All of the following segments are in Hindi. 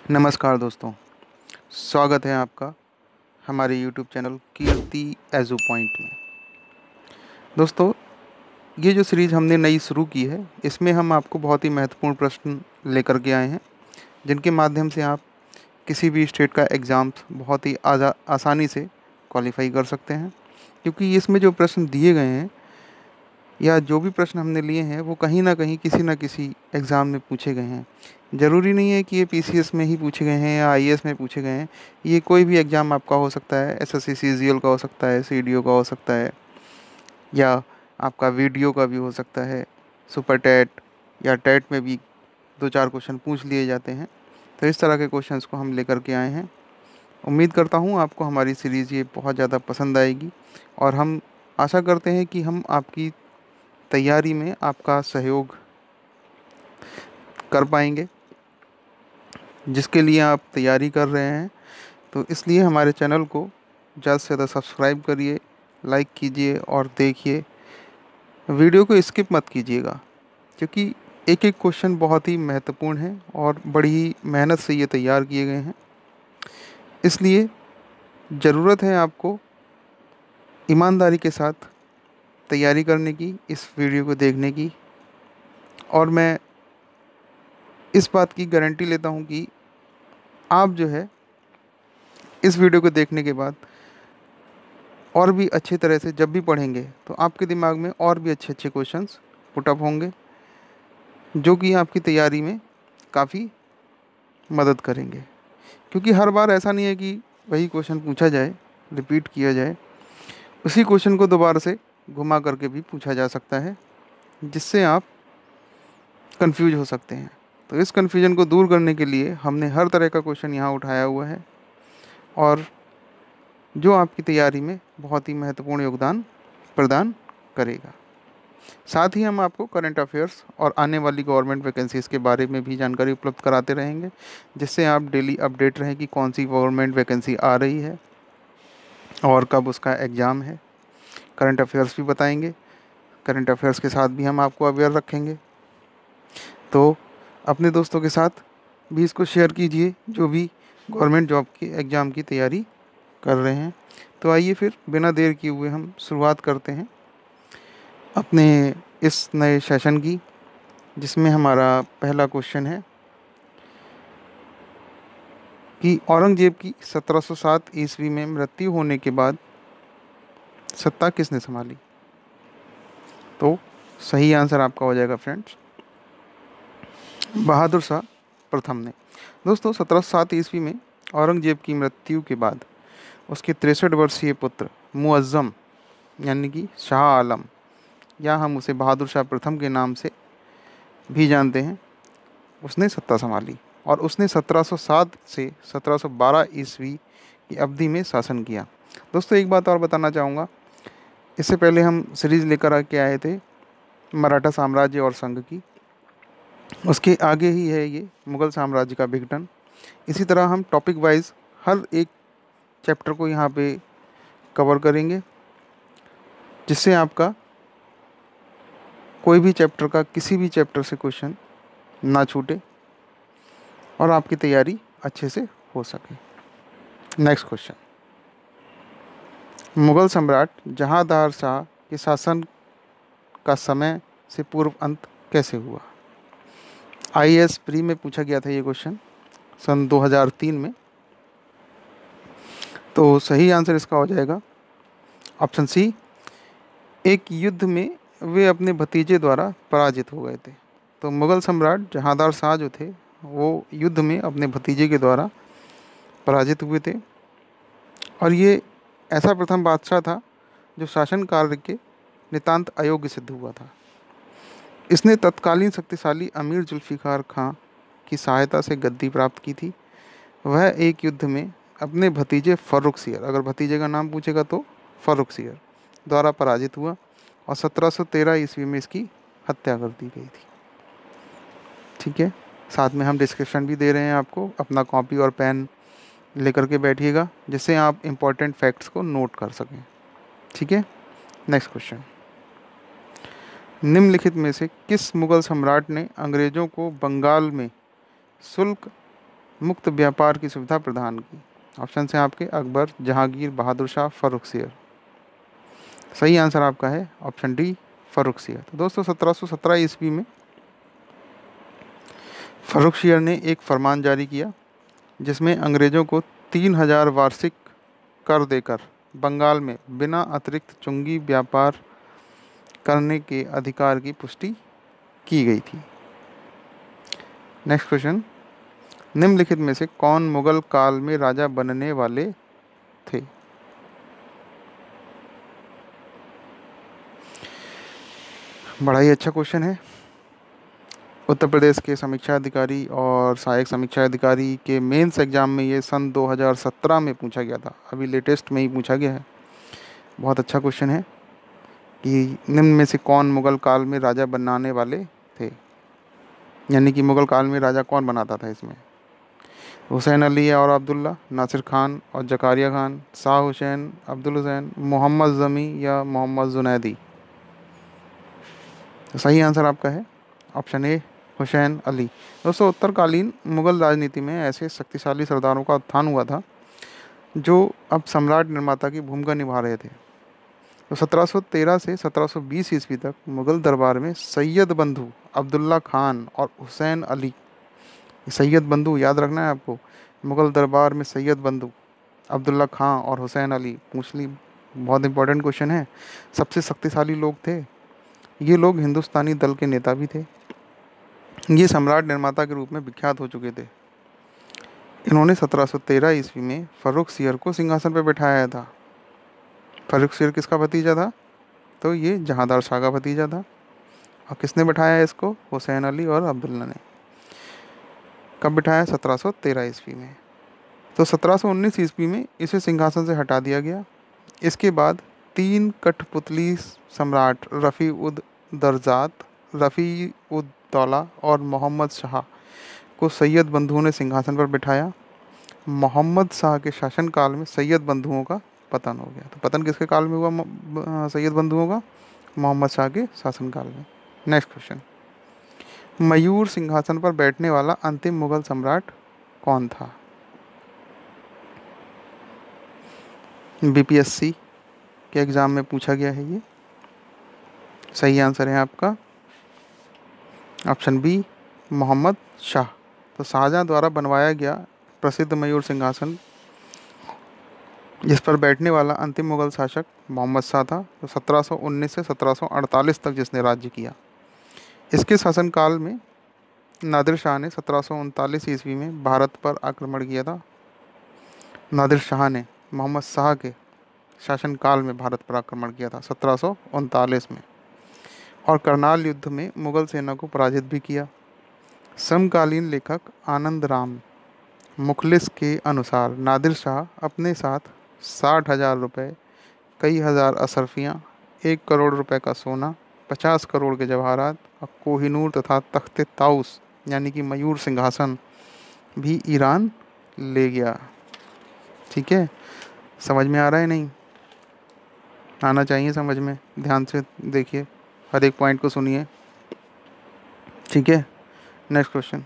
नमस्कार दोस्तों, स्वागत है आपका हमारे YouTube चैनल कीर्ति एजू पॉइंट में। दोस्तों, ये जो सीरीज़ हमने नई शुरू की है, इसमें हम आपको बहुत ही महत्वपूर्ण प्रश्न लेकर के आए हैं, जिनके माध्यम से आप किसी भी स्टेट का एग्ज़ाम्स बहुत ही आसानी से क्वालिफाई कर सकते हैं। क्योंकि इसमें जो प्रश्न दिए गए हैं या जो भी प्रश्न हमने लिए हैं, वो कहीं न कहीं किसी न किसी एग्ज़ाम में पूछे गए हैं। ज़रूरी नहीं है कि ये पीसीएस में ही पूछे गए हैं या आईएएस में पूछे गए हैं। ये कोई भी एग्ज़ाम आपका हो सकता है, एसएससी सीजीएल का हो सकता है, सीडीओ का हो सकता है, या आपका वीडियो का भी हो सकता है, सुपर टेट या टेट में भी 2-4 क्वेश्चन पूछ लिए जाते हैं। तो इस तरह के क्वेश्चंस को हम लेकर के आए हैं। उम्मीद करता हूँ आपको हमारी सीरीज़ ये बहुत ज़्यादा पसंद आएगी, और हम आशा करते हैं कि हम आपकी तैयारी में आपका सहयोग कर पाएंगे, जिसके लिए आप तैयारी कर रहे हैं। तो इसलिए हमारे चैनल को ज़्यादा से ज़्यादा सब्सक्राइब करिए, लाइक कीजिए और देखिए। वीडियो को स्किप मत कीजिएगा, क्योंकि एक एक क्वेश्चन बहुत ही महत्वपूर्ण है और बड़ी ही मेहनत से ये तैयार किए गए हैं। इसलिए ज़रूरत है आपको ईमानदारी के साथ तैयारी करने की, इस वीडियो को देखने की। और मैं इस बात की गारंटी लेता हूँ कि आप जो है इस वीडियो को देखने के बाद और भी अच्छी तरह से जब भी पढ़ेंगे, तो आपके दिमाग में और भी अच्छे अच्छे क्वेश्चंस पुटअप होंगे, जो कि आपकी तैयारी में काफ़ी मदद करेंगे। क्योंकि हर बार ऐसा नहीं है कि वही क्वेश्चन पूछा जाए, रिपीट किया जाए। उसी क्वेश्चन को दोबारा से घुमा करके भी पूछा जा सकता है, जिससे आप कंफ्यूज हो सकते हैं। तो इस कन्फ्यूजन को दूर करने के लिए हमने हर तरह का क्वेश्चन यहाँ उठाया हुआ है, और जो आपकी तैयारी में बहुत ही महत्वपूर्ण योगदान प्रदान करेगा। साथ ही हम आपको करंट अफेयर्स और आने वाली गवर्नमेंट वैकेंसीज़ के बारे में भी जानकारी उपलब्ध कराते रहेंगे, जिससे आप डेली अपडेट रहें कि कौन सी गवर्नमेंट वैकेंसी आ रही है और कब उसका एग्ज़ाम है। करंट अफेयर्स भी बताएंगे, करंट अफेयर्स के साथ भी हम आपको अवेयर रखेंगे। तो अपने दोस्तों के साथ भी इसको शेयर कीजिए, जो भी गवर्नमेंट जॉब की एग्ज़ाम की तैयारी कर रहे हैं। तो आइए फिर बिना देर किए हुए हम शुरुआत करते हैं अपने इस नए सेशन की, जिसमें हमारा पहला क्वेश्चन है कि औरंगजेब की 1707 ईस्वी में मृत्यु होने के बाद सत्ता किसने संभाली। तो सही आंसर आपका हो जाएगा फ्रेंड्स, बहादुर शाह प्रथम ने। दोस्तों, 1707 ईस्वी में औरंगजेब की मृत्यु के बाद उसके 63 वर्षीय पुत्र मुअज्जम यानी कि शाह आलम, या हम उसे बहादुर शाह प्रथम के नाम से भी जानते हैं, उसने सत्ता संभाली। और उसने 1707 से 1712 ईस्वी की अवधि में शासन किया। दोस्तों, एक बात और बताना चाहूँगा। इससे पहले हम सीरीज़ लेकर आके आए थे मराठा साम्राज्य और संघ की, उसके आगे ही है ये मुग़ल साम्राज्य का विघटन। इसी तरह हम टॉपिक वाइज हर एक चैप्टर को यहाँ पे कवर करेंगे, जिससे आपका कोई भी चैप्टर का किसी भी चैप्टर से क्वेश्चन ना छूटे और आपकी तैयारी अच्छे से हो सके। नेक्स्ट क्वेश्चन, मुग़ल सम्राट जहांदार शाह के शासन का समय से पूर्व अंत कैसे हुआ। आईएएस प्री में पूछा गया था ये क्वेश्चन सन 2003 में। तो सही आंसर इसका हो जाएगा ऑप्शन सी, एक युद्ध में वे अपने भतीजे द्वारा पराजित हो गए थे। तो मुग़ल सम्राट जहांदार शाह जो थे, वो युद्ध में अपने भतीजे के द्वारा पराजित हुए थे, और ये ऐसा प्रथम बादशाह था जो शासन कार्य के नितांत अयोग्य सिद्ध हुआ था। इसने तत्कालीन शक्तिशाली अमीर जुल्फ़िकार खां की सहायता से गद्दी प्राप्त की थी। वह एक युद्ध में अपने भतीजे फ़र्रुखसियर, अगर भतीजे का नाम पूछेगा तो फ़र्रुखसियर, द्वारा पराजित हुआ, और 1713 ईस्वी में इसकी हत्या कर दी गई थी। ठीक है, साथ में हम डिस्क्रिप्शन भी दे रहे हैं आपको, अपना कॉपी और पेन लेकर के बैठिएगा, जिससे आप इम्पोर्टेंट फैक्ट्स को नोट कर सकें। ठीक है, नेक्स्ट क्वेश्चन, निम्नलिखित में से किस मुग़ल सम्राट ने अंग्रेज़ों को बंगाल में शुल्क मुक्त व्यापार की सुविधा प्रदान की? ऑप्शन हैं आपके अकबर, जहांगीर, बहादुर शाह, फर्रुखसियर। सही आंसर आपका है ऑप्शन डी, फर्रुखसियर। तो दोस्तों 1717 ईस्वी में फर्रुखसियर ने एक फरमान जारी किया जिसमें अंग्रेजों को 3000 वार्षिक कर देकर बंगाल में बिना अतिरिक्त चुंगी व्यापार करने के अधिकार की पुष्टि की गई थी। नेक्स्ट क्वेश्चन, निम्नलिखित में से कौन मुगल काल में राजा बनने वाले थे? बड़ा ही अच्छा क्वेश्चन है। उत्तर प्रदेश के समीक्षा अधिकारी और सहायक समीक्षा अधिकारी के मेंस एग्जाम में ये सन 2017 में पूछा गया था, अभी लेटेस्ट में ही पूछा गया है। बहुत अच्छा क्वेश्चन है कि निम्न में से कौन मुगल काल में राजा बनाने वाले थे, यानी कि मुगल काल में राजा कौन बनाता था इसमें? हुसैन अली और अब्दुल्ला, नासिर खान और जकारिया खान, शाह हुसैन, अब्दुल हुसैन, मोहम्मद जमी या मोहम्मद जुनैदी। तो सही आंसर आपका है ऑप्शन ए, हुसैन अली। दोस्तों उत्तरकालीन मुगल राजनीति में ऐसे शक्तिशाली सरदारों का उत्थान हुआ था जो अब सम्राट निर्माता की भूमिका निभा रहे थे। तो 1713 से 1720 ईस्वी तक मुगल दरबार में सैयद बंधु अब्दुल्ला खान और हुसैन अली, सैयद बंधु याद रखना है आपको, मुगल दरबार में सैयद बंधु अब्दुल्ला खान और हुसैन अली, पूछ ली, बहुत इंपॉर्टेंट क्वेश्चन है। सबसे शक्तिशाली लोग थे ये लोग, हिंदुस्तानी दल के नेता भी थे, ये सम्राट निर्माता के रूप में विख्यात हो चुके थे। इन्होंने 1713 ईस्वी में फर्रुखसियर को सिंहासन पर बैठाया था। फर्रुखसियर किसका भतीजा था? तो ये जहांदार शाह का भतीजा था। और किसने बैठाया इसको? हुसैन अली और अब्दुल्ला ने। कब बिठाया? 1713 ईस्वी में। तो 1719 ईस्वी में इसे सिंहासन से हटा दिया गया। इसके बाद 3 कठपुतली सम्राट रफ़ी उद दरजात, रफ़ी उद दौला और मोहम्मद शाह को सैयद बंधुओं ने सिंहासन पर बिठाया। मोहम्मद शाह के शासनकाल में सैयद बंधुओं का पतन हो गया। तो पतन किसके काल में हुआ सैयद बंधुओं का? मोहम्मद शाह के शासनकाल में। नेक्स्ट क्वेश्चन, मयूर सिंहासन पर बैठने वाला अंतिम मुगल सम्राट कौन था? बीपीएससी के एग्ज़ाम में पूछा गया है ये। सही आंसर है आपका ऑप्शन बी, मोहम्मद शाह। तो शाहजहाँ द्वारा बनवाया गया प्रसिद्ध मयूर सिंहासन जिस पर बैठने वाला अंतिम मुगल शासक मोहम्मद शाह था। तो 1719 से 1748 तक जिसने राज्य किया। इसके शासनकाल में नादिर शाह ने 1739 ईस्वी में भारत पर आक्रमण किया था। नादिर शाह ने मोहम्मद शाह के शासनकाल में भारत पर आक्रमण किया था 1739 में, और करनाल युद्ध में मुगल सेना को पराजित भी किया। समकालीन लेखक आनंद राम मुखलिस के अनुसार नादिर शाह अपने साथ 60,000 रुपये, कई हज़ार अशरफियाँ, 1 करोड़ रुपए का सोना, 50 करोड़ के जवाहरात और कोहिनूर तथा तख्ते ताउस यानी कि मयूर सिंहासन भी ईरान ले गया। ठीक है, समझ में आ रहा है? नहीं आना चाहिए समझ में, ध्यान से देखिए, हर एक पॉइंट को सुनिए। ठीक है, नेक्स्ट क्वेश्चन,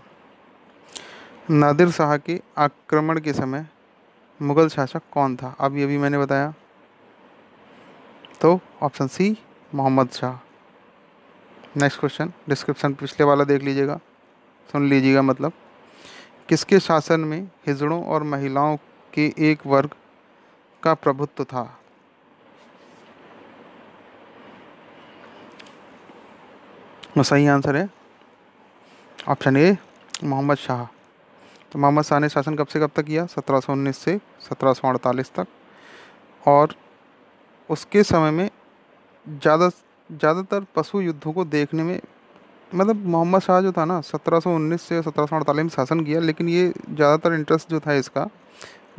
नादिर शाह के आक्रमण के समय मुगल शासक कौन था? अभी अभी मैंने बताया। तो option C, Mohammad Shah. Next question, description पिछले वाला देख लीजिएगा, सुन लीजिएगा, मतलब किसके शासन में हिजड़ों और महिलाओं के एक वर्ग का प्रभुत्व था? तो सही आंसर है ऑप्शन ए, मोहम्मद शाह। तो मोहम्मद शाह ने शासन कब से कब तक किया? 1719 से 1748 तक। और उसके समय में ज़्यादातर पशु युद्धों को देखने में, मतलब मोहम्मद शाह जो था ना 1719 से 1748 में शासन किया, लेकिन ये ज़्यादातर इंटरेस्ट जो था इसका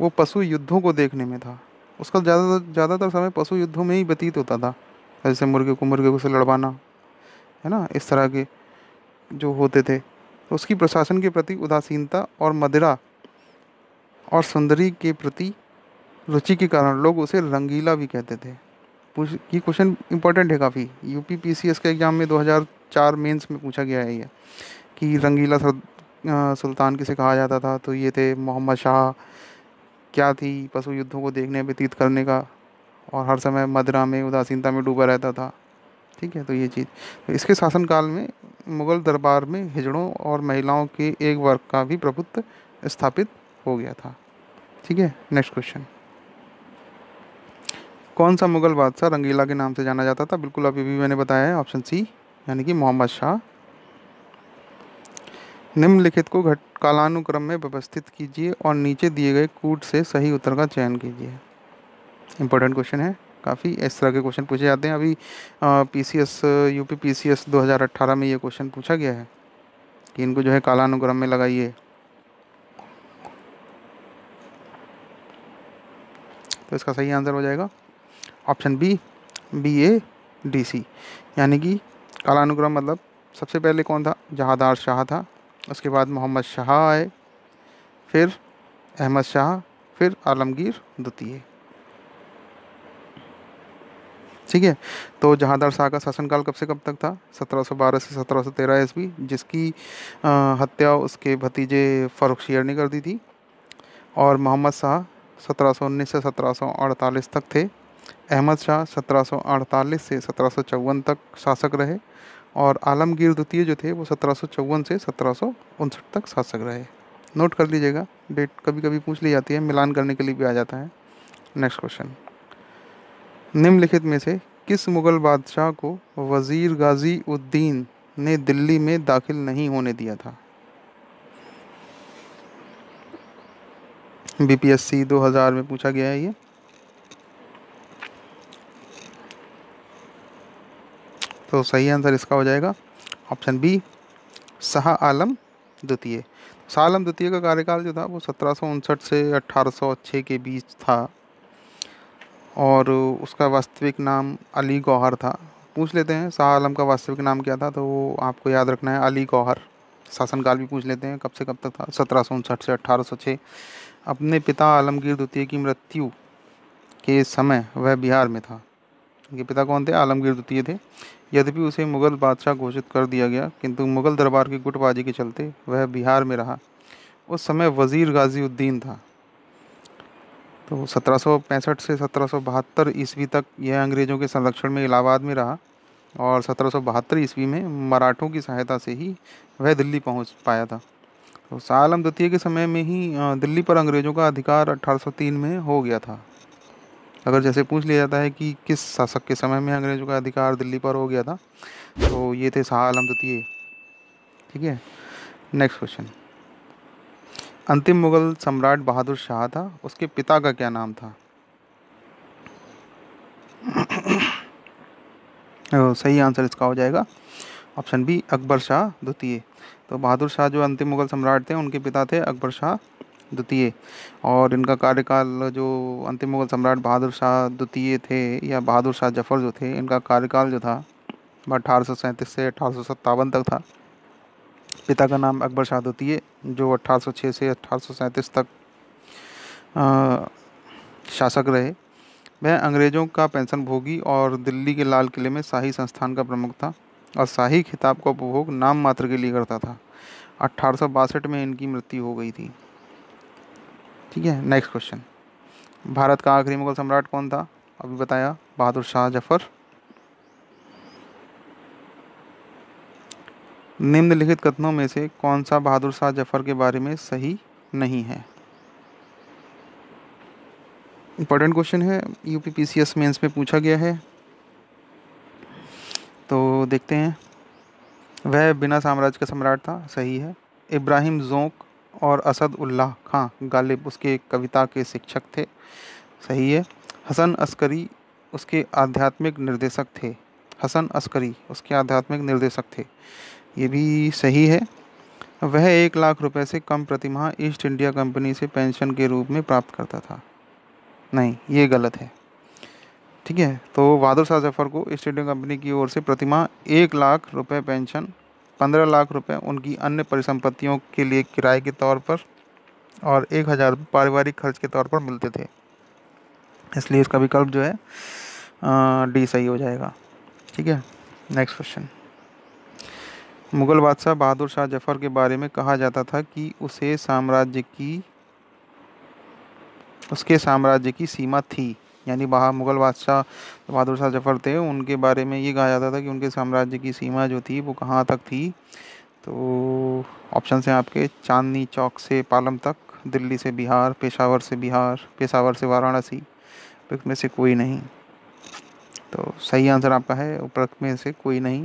वो पशु युद्धों को देखने में था। उसका ज़्यादातर समय पशु युद्धों में ही व्यतीत होता था, जैसे मुर्गे को से लड़वाना, है ना, इस तरह के जो होते थे। तो उसकी प्रशासन के प्रति उदासीनता और मदिरा और सुंदरी के प्रति रुचि के कारण लोग उसे रंगीला भी कहते थे। ये क्वेश्चन इंपॉर्टेंट है काफ़ी, यूपी पीसीएस के एग्ज़ाम में 2004 मेंस में पूछा गया है ये, कि रंगीला सुल्तान किसे कहा जाता था, तो ये थे मोहम्मद शाह। क्या थी, पशु युद्धों को देखने व्यतीत करने का, और हर समय मदिरा में उदासीनता में डूबा रहता था। ठीक है, तो ये चीज़, तो इसके शासनकाल में मुगल दरबार में हिजड़ों और महिलाओं के एक वर्ग का भी प्रभुत्व स्थापित हो गया था। ठीक है, नेक्स्ट क्वेश्चन। कौन सा मुगल बादशाह रंगीला के नाम से जाना जाता था? बिल्कुल अभी भी मैंने बताया है, ऑप्शन सी, यानी कि मोहम्मद शाह। निम्नलिखित को घट कालानुक्रम में व्यवस्थित कीजिए और नीचे दिए गए कूट से सही उत्तर का चयन कीजिए। इंपॉर्टेंट क्वेश्चन है काफ़ी, इस तरह के क्वेश्चन पूछे जाते हैं। अभी पीसीएस, यूपी पीसीएस 2018 में ये क्वेश्चन पूछा गया है कि इनको जो है कालानुक्रम में लगाइए। तो इसका सही आंसर हो जाएगा ऑप्शन बी, BADC, यानी कि कालानुक्रम मतलब सबसे पहले कौन था? जहांदार शाह था, उसके बाद मोहम्मद शाह आए, फिर अहमद शाह, फिर आलमगीर द्वितीय। ठीक है, तो जहांदार शाह का शासनकाल कब से कब तक था? 1712 से 1713 ईस्वी, जिसकी हत्या उसके भतीजे फर्रुखशियर ने कर दी थी। और मोहम्मद शाह 1719 से 1748 तक थे। अहमद शाह 1748 से 1754 तक शासक रहे। और आलमगीर द्वितीय जो थे वो 1754 से 1759 तक शासक रहे। नोट कर लीजिएगा, डेट कभी कभी पूछ ली जाती है, मिलान करने के लिए भी आ जाता है। Next question. निम्नलिखित में से किस मुगल बादशाह को वजीर गाजी उद्दीन ने दिल्ली में दाखिल नहीं होने दिया था? BPSC 2000 में पूछा गया है ये। तो सही आंसर इसका हो जाएगा ऑप्शन बी, शाह आलम द्वितीय। शाह आलम द्वितीय का कार्यकाल जो था वो 1759 से 1806 के बीच था, और उसका वास्तविक नाम अली गौहर था। पूछ लेते हैं शाह आलम का वास्तविक नाम क्या था, तो वो आपको याद रखना है, अली गौहर। शासनकाल भी पूछ लेते हैं, कब से कब तक था? 1759 से 1806। अपने पिता आलमगीर द्वितीय की मृत्यु के समय वह बिहार में था। उनके पिता कौन थे? आलमगीर द्वितीय थे। यद्यपि उसे मुगल बादशाह घोषित कर दिया गया, किंतु मुगल दरबार की गुटबाजी के चलते वह बिहार में रहा। उस समय वजीर गाजीउद्दीन था। तो 1765 से 1772 ईस्वी तक यह अंग्रेज़ों के संरक्षण में इलाहाबाद में रहा, और 1772 ईस्वी में मराठों की सहायता से ही वह दिल्ली पहुंच पाया था। तो शाह आलम द्वितीय के समय में ही दिल्ली पर अंग्रेज़ों का अधिकार 1803 में हो गया था। अगर जैसे पूछ लिया जाता है कि किस शासक के समय में अंग्रेज़ों का अधिकार दिल्ली पर हो गया था, तो ये थे शाह आलम द्वितीय। ठीक है, नेक्स्ट क्वेश्चन। अंतिम मुगल सम्राट बहादुर शाह था, उसके पिता का क्या नाम था? सही आंसर इसका हो जाएगा ऑप्शन बी, अकबर शाह द्वितीय। तो बहादुर शाह जो अंतिम मुगल सम्राट थे, उनके पिता थे अकबर शाह द्वितीय। और इनका कार्यकाल, जो अंतिम मुगल सम्राट बहादुर शाह द्वितीय थे या बहादुर शाह जफर जो थे, इनका कार्यकाल जो था वह 1837 से 1857 तक था। पिता का नाम अकबर शाह द्वितीय, जो 1806 से 1837 तक अ, शासक रहे। वह अंग्रेज़ों का पेंशन भोगी और दिल्ली के लाल किले में शाही संस्थान का प्रमुख था, और शाही खिताब का उपभोग नाम मात्र के लिए करता था। 1862 में इनकी मृत्यु हो गई थी। ठीक है, नेक्स्ट क्वेश्चन। भारत का आखिरी मुगल सम्राट कौन था? अभी बताया, बहादुर शाह जफर। निम्नलिखित कथनों में से कौन सा बहादुर शाह जफर के बारे में सही नहीं है? इंपॉर्टेंट क्वेश्चन है, यूपी पीसीएस मेंस में पूछा गया है। तो देखते हैं। वह बिना साम्राज्य का सम्राट था, सही है। इब्राहिम ज़ोंक और असद उल्लाह खां गालिब उसके कविता के शिक्षक थे, सही है। हसन अस्करी उसके आध्यात्मिक निर्देशक थे, हसन अस्करी उसके आध्यात्मिक निर्देशक थे, ये भी सही है। वह 1 लाख रुपए से कम प्रतिमाह ईस्ट इंडिया कंपनी से पेंशन के रूप में प्राप्त करता था, नहीं ये गलत है। ठीक है, तो बहादुर शाह जफर को ईस्ट इंडिया कंपनी की ओर से प्रतिमाह 1 लाख रुपए पेंशन, 15 लाख रुपए उनकी अन्य परिसंपत्तियों के लिए किराए के तौर पर, और 1,000 पारिवारिक खर्च के तौर पर मिलते थे। इसलिए इसका विकल्प जो है डी सही हो जाएगा। ठीक है, नेक्स्ट क्वेश्चन। मुगल बादशाह बहादुर शाह जफर के बारे में कहा जाता था कि उसके साम्राज्य की सीमा थी। यानी मुगल बादशाह बहादुर शाह जफर थे, उनके बारे में ये कहा जाता था कि उनके साम्राज्य की सीमा जो थी वो कहाँ तक थी। तो ऑप्शन हैं आपके, चांदनी चौक से पालम तक, दिल्ली से बिहार, पेशावर से वाराणसी, उपरोक्त में से कोई नहीं। तो सही आंसर आपका है उपरोक्त में से कोई नहीं।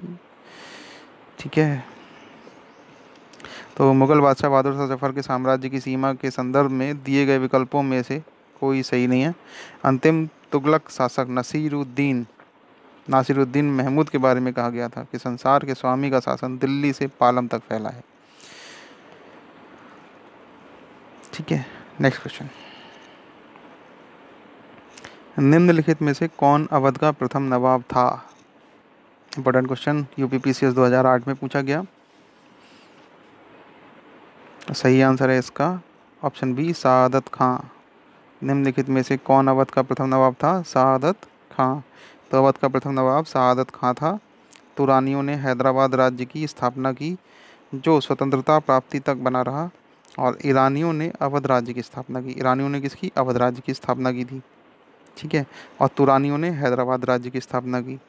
ठीक है। तो मुगल बादशाह बहादुर शाह जफर के साम्राज्य की सीमा के संदर्भ में दिए गए विकल्पों में से कोई सही नहीं है। अंतिम तुगलक शासक नासिरुद्दीन महमूद के बारे में कहा गया था कि संसार के स्वामी का शासन दिल्ली से पालम तक फैला है। ठीक है, नेक्स्ट क्वेश्चन। निम्नलिखित में से कौन अवध का प्रथम नवाब था? इंपॉर्टेंट क्वेश्चन, यूपीपीसीएस 2008 में पूछा गया। सही आंसर है इसका ऑप्शन बी, सआदत खां। निम्नलिखित में से कौन अवध का प्रथम नवाब था? सआदत खां। तो अवध का प्रथम नवाब सआदत खां था। तुरानियों ने हैदराबाद राज्य की स्थापना की, जो स्वतंत्रता प्राप्ति तक बना रहा, और ईरानियों ने अवध राज्य की स्थापना की। ईरानियों ने किसकी? अवध राज्य की स्थापना की थी। ठीक है। और तुरानियों ने हैदराबाद राज्य की स्थापना की।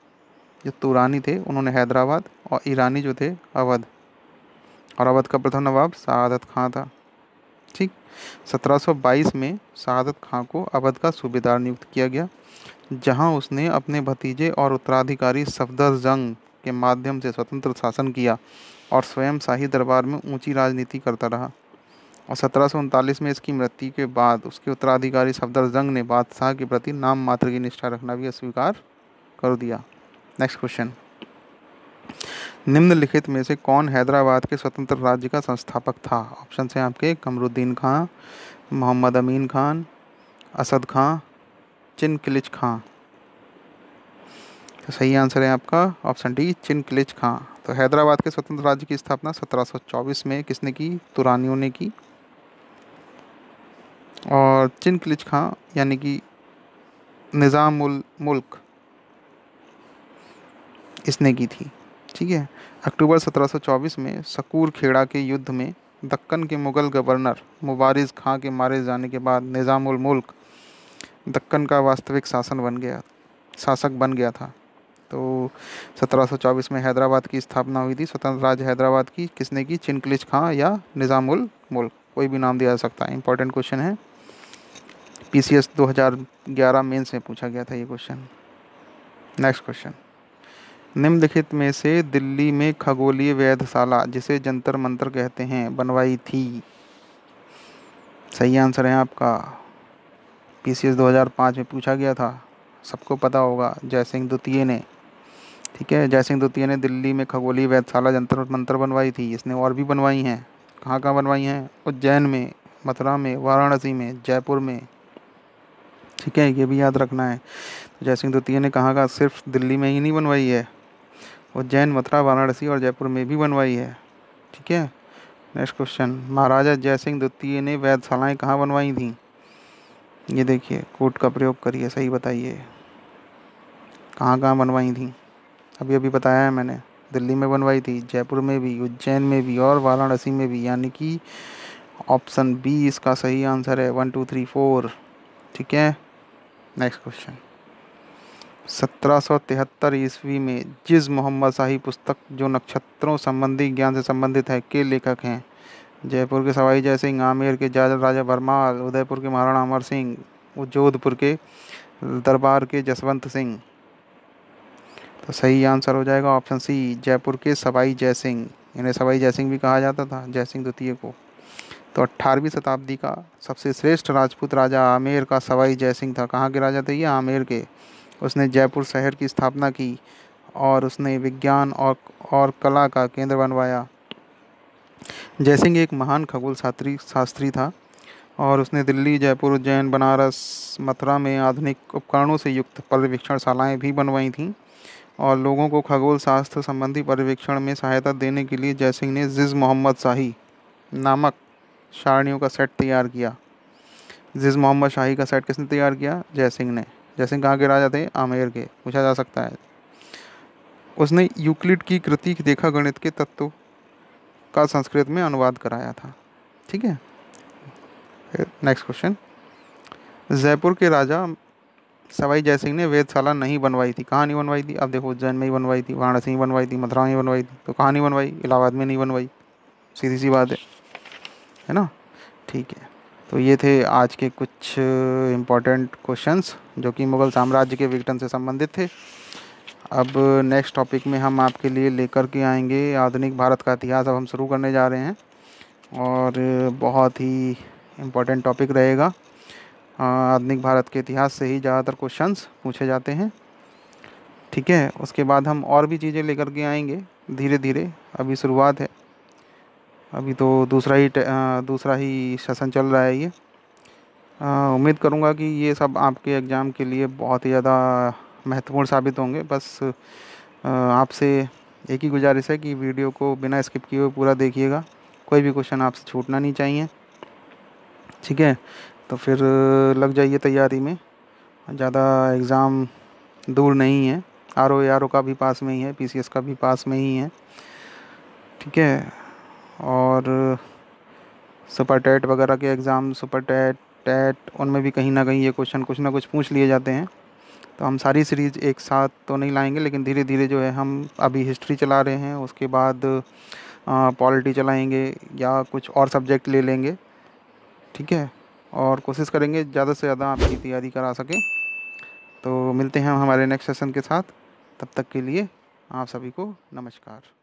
जो तुरानी थे उन्होंने हैदराबाद, और ईरानी जो थे अवध। और अवध का प्रथम नवाब सआदत खां था। ठीक। 1722 में सआदत खां को अवध का सूबेदार नियुक्त किया गया, जहां उसने अपने भतीजे और उत्तराधिकारी सफदरजंग के माध्यम से स्वतंत्र शासन किया और स्वयं शाही दरबार में ऊंची राजनीति करता रहा। और 1739 में इसकी मृत्यु के बाद उसके उत्तराधिकारी सफदरजंग ने बादशाह के प्रति नाम मात्र की निष्ठा रखना भी अस्वीकार कर दिया। Next question. निम्नलिखित में से कौन हैदराबाद के स्वतंत्र राज्य का संस्थापक था? ऑप्शन हैं आपके, कमरुद्दीन खां, मोहम्मद अमीन खान, असद खां, चिनकिलिच खां। तो सही आंसर है आपका ऑप्शन डी, चिनकिलिच खां। तो हैदराबाद के स्वतंत्र राज्य की स्थापना 1724 में किसने की? तुरानियों ने की। और चिनकिलिच खां यानी कि निज़ाम उल मुल्क, इसने की थी। ठीक है। अक्टूबर 1724 में सकूर खेड़ा के युद्ध में दक्कन के मुगल गवर्नर मुबारिज़ खां के मारे जाने के बाद निज़ाम उल मुल्क दक्कन का वास्तविक शासक बन गया था। तो 1724 में हैदराबाद की स्थापना हुई थी, स्वतंत्र राज्य हैदराबाद की। किसने की? चिनकिलिच खां या निज़ाम उल मुल्क, कोई भी नाम दिया जा सकता है। इंपॉर्टेंट क्वेश्चन है, पीसीएस 2011 मेंस में पूछा गया था ये क्वेश्चन। Next question. निम्नलिखित में से दिल्ली में खगोलीय वेधशाला, जिसे जंतर मंतर कहते हैं, बनवाई थी? सही आंसर है आपका, पीसीएस 2005 में पूछा गया था, सबको पता होगा, जयसिंह द्वितीय ने। ठीक है, जयसिंह द्वितीय ने दिल्ली में खगोलीय वेधशाला जंतर मंतर बनवाई थी। इसने और भी बनवाई हैं। कहाँ कहाँ बनवाई हैं? उज्जैन में, मथुरा में, वाराणसी में, जयपुर में। ठीक है, ये भी याद रखना है। जयसिंह द्वितीय ने कहाँ का, सिर्फ दिल्ली में ही नहीं बनवाई है, उज्जैन, मथुरा, वाराणसी और जयपुर में भी बनवाई है। ठीक है। Next question. महाराजा जयसिंह द्वितीय ने वेधशालाएँ कहाँ बनवाई थी? ये देखिए, कोट का प्रयोग करिए, सही बताइए, कहाँ कहाँ बनवाई थी? अभी अभी बताया है मैंने, दिल्ली में बनवाई थी, जयपुर में भी, उज्जैन में भी और वाराणसी में भी। यानी कि ऑप्शन बी इसका सही आंसर है, 1 2 3 4। ठीक है। Next question. 1773 ईस्वी में जिस मोहम्मद शाही पुस्तक, जो नक्षत्रों संबंधी ज्ञान से संबंधित है, के लेखक हैं? जयपुर के सवाई जय सिंह, आमेर के राजा भरमाल, उदयपुर के महाराणा अमर सिंह, जोधपुर के दरबार के जसवंत सिंह। तो सही आंसर हो जाएगा ऑप्शन सी, जयपुर के सवाई जय सिंह। इन्हें सवाई जय सिंह भी कहा जाता था, जय सिंह द्वितीय को। तो 18वीं शताब्दी का सबसे श्रेष्ठ राजपूत राजा आमेर का सवाई जय सिंह था। कहाँ के राजा थे ये? आमेर के। उसने जयपुर शहर की स्थापना की और उसने विज्ञान और कला का केंद्र बनवाया। जयसिंह एक महान खगोल शास्त्री था और उसने दिल्ली, जयपुर, उज्जैन, बनारस, मथुरा में आधुनिक उपकरणों से युक्त पर्यवेक्षणशालाएं भी बनवाई थीं। और लोगों को खगोल शास्त्र संबंधी पर्यवेक्षण में सहायता देने के लिए जयसिंह ने जिस मोहम्मद शाही नामक सारणियों का सेट तैयार किया। जिस मोहम्मद शाही का सेट किसने तैयार किया? जयसिंह ने। जयसिंह कहाँ के राजा थे? आमेर के। पूछा जा सकता है। उसने यूक्लिड की कृति देखा गणित के तत्व का संस्कृत में अनुवाद कराया था। ठीक है। नेक्स्ट क्वेश्चन, जयपुर के राजा सवाई जयसिंह ने वेधशाला नहीं बनवाई थी, कहाँ नहीं बनवाई थी? अब देखो, उज्जैन में ही बनवाई थी, वाराणसी में बनवाई थी, मथुरा में बनवाई थी, तो कहाँ नहीं बनवाई? इलाहाबाद में नहीं बनवाई। सीधी सी बात है ना। ठीक है। तो ये थे आज के कुछ इम्पोर्टेंट क्वेश्चंस जो कि मुग़ल साम्राज्य के विघटन से संबंधित थे। अब नेक्स्ट टॉपिक में हम आपके लिए लेकर के आएंगे आधुनिक भारत का इतिहास। अब हम शुरू करने जा रहे हैं और बहुत ही इम्पोर्टेंट टॉपिक रहेगा। आधुनिक भारत के इतिहास से ही ज़्यादातर क्वेश्चंस पूछे जाते हैं। ठीक है। उसके बाद हम और भी चीज़ें लेकर के आएंगे धीरे धीरे, अभी शुरुआत है, अभी तो दूसरा ही सेशन चल रहा है ये। उम्मीद करूँगा कि ये सब आपके एग्ज़ाम के लिए बहुत ही ज़्यादा महत्वपूर्ण साबित होंगे। बस आपसे एक ही गुजारिश है कि वीडियो को बिना स्किप किए हुए पूरा देखिएगा, कोई भी क्वेश्चन आपसे छूटना नहीं चाहिए। ठीक है। तो फिर लग जाइए तैयारी में, ज़्यादा एग्ज़ाम दूर नहीं है, आर ओ का भी पास में ही है, PCS का भी पास में ही है। ठीक है। और सुपर टेट वगैरह के एग्ज़ाम, सुपर टेट, टेट, उनमें भी कहीं ना कहीं ये क्वेश्चन कुछ ना कुछ पूछ लिए जाते हैं। तो हम सारी सीरीज़ एक साथ तो नहीं लाएंगे, लेकिन धीरे धीरे जो है, हम अभी हिस्ट्री चला रहे हैं, उसके बाद पॉलिटी चलाएंगे या कुछ और सब्जेक्ट ले लेंगे। ठीक है। और कोशिश करेंगे ज़्यादा से ज़्यादा आपकी तैयारी करा सकें। तो मिलते हैं हम हमारे नेक्स्ट सेशन के साथ। तब तक के लिए आप सभी को नमस्कार।